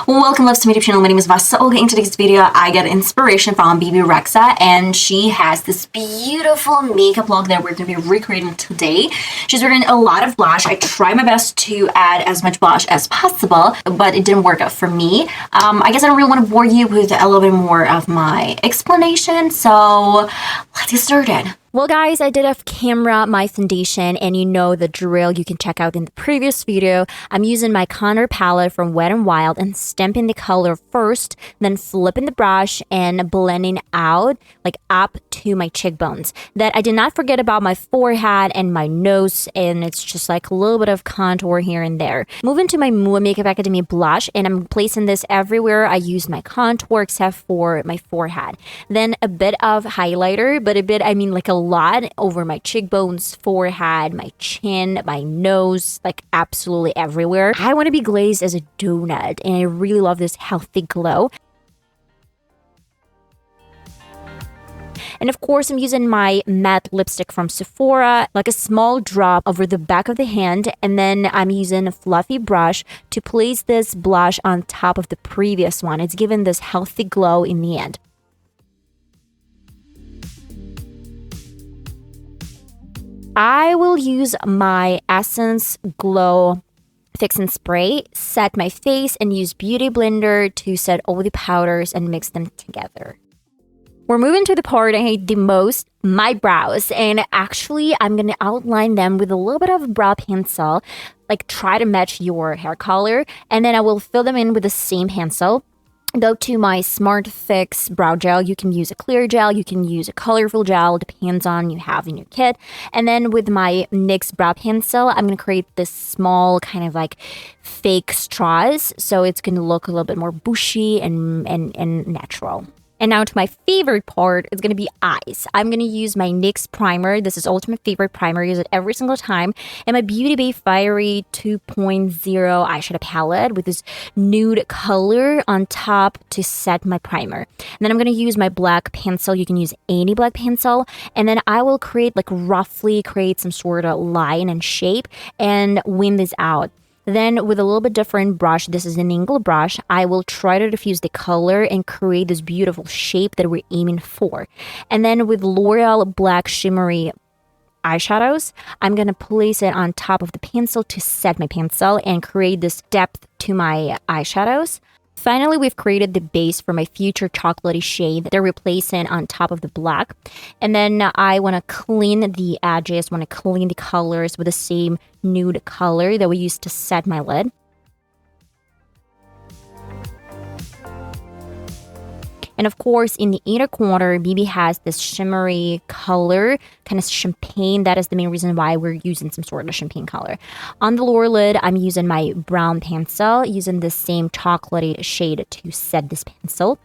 Welcome loves to my YouTube channel. My name is VassaOlga. In today's video, I got inspiration from BEBE REXHA, and she has this beautiful makeup look that we're going to be recreating today. She's wearing a lot of blush. I tried my best to add as much blush as possible, but it didn't work out for me. I guess I don't really want to bore you with a little bit more of my explanation, so let's get started. Well guys, I did off camera my foundation, and you know the drill. You can check out in the previous video. I'm using my contour palette from Wet n Wild and stamping the color first, then flipping the brush and blending out like up to my cheekbones. That I did not forget about my forehead and my nose, and it's just like a little bit of contour here and there. Moving to my MUA Makeup Academy blush, and I'm placing this everywhere. I used my contour except for my forehead. Then a bit of highlighter, but a bit, I mean like a lot over my cheekbones, forehead, my chin, my nose, like absolutely everywhere. I want to be glazed as a donut, and I really love this healthy glow. And of course, I'm using my matte lipstick from Sephora, like a small drop over the back of the hand. And then I'm using a fluffy brush to place this blush on top of the previous one. It's giving this healthy glow in the end. I will use my Essence Glow Fix and Spray, set my face, and use Beauty Blender to set all the powders and mix them together. We're moving to the part I hate the most, my brows. And actually, I'm going to outline them with a little bit of brow pencil, like try to match your hair color. And then I will fill them in with the same pencil. Go to my Smart Fix brow gel. You can use a clear gel, you can use a colorful gel, depends on you have in your kit. And then with my NYX brow pencil, I'm going to create this small kind of like fake straws, so it's going to look a little bit more bushy and natural. And now to my favorite part, it's going to be eyes. I'm going to use my NYX primer. This is ultimate favorite primer. I use it every single time. And my Beauty Bay Fiery 2.0 eyeshadow palette with this nude color on top to set my primer. And then I'm going to use my black pencil. You can use any black pencil. And then I will roughly create some sort of line and shape and win this out. Then with a little bit different brush, this is an angle brush, I will try to diffuse the color and create this beautiful shape that we're aiming for. And then with L'Oreal Black Shimmery eyeshadows, I'm going to place it on top of the pencil to set my pencil and create this depth to my eyeshadows. Finally, we've created the base for my future chocolatey shade that they're replacing on top of the black. And then I want to clean the edges, want to clean the colors with the same nude color that we used to set my lid. And of course, in the inner corner, BEBE has this shimmery color, kind of champagne. That is the main reason why we're using some sort of champagne color. On the lower lid, I'm using my brown pencil, using the same chocolatey shade to set this pencil.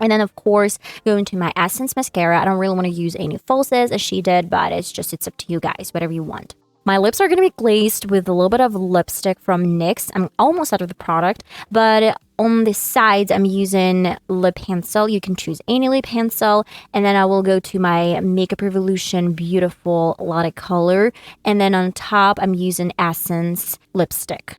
And then, of course, going to my Essence mascara. I don't really want to use any falsies as she did, but it's up to you guys, whatever you want. My lips are going to be glazed with a little bit of lipstick from NYX. I'm almost out of the product, but on the sides, I'm using lip pencil. You can choose any lip pencil. And then I will go to my Makeup Revolution Beautiful Lotte color. And then on top, I'm using Essence lipstick.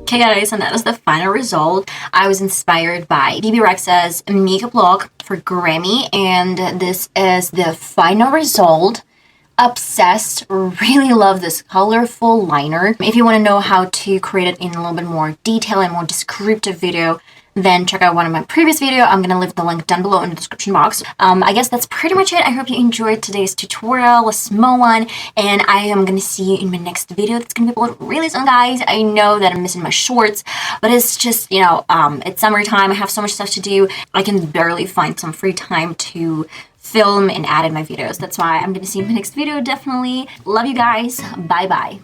Okay guys, and that is the final result. I was inspired by BEBE REXHA's makeup look for Grammy, and this is the final result. Obsessed, really love this colorful liner. If you want to know how to create it in a little bit more detail and more descriptive video, then check out one of my previous videos. I'm gonna leave the link down below in the description box. I guess that's pretty much it. I hope you enjoyed today's tutorial, a small one, and I am gonna see you in my next video that's gonna be uploaded really soon, guys. I know that I'm missing my shorts, but it's just, you know, it's summertime. I have so much stuff to do. I can barely find some free time to film and edit my videos. That's why I'm gonna see you in my next video, definitely. Love you guys. Bye-bye.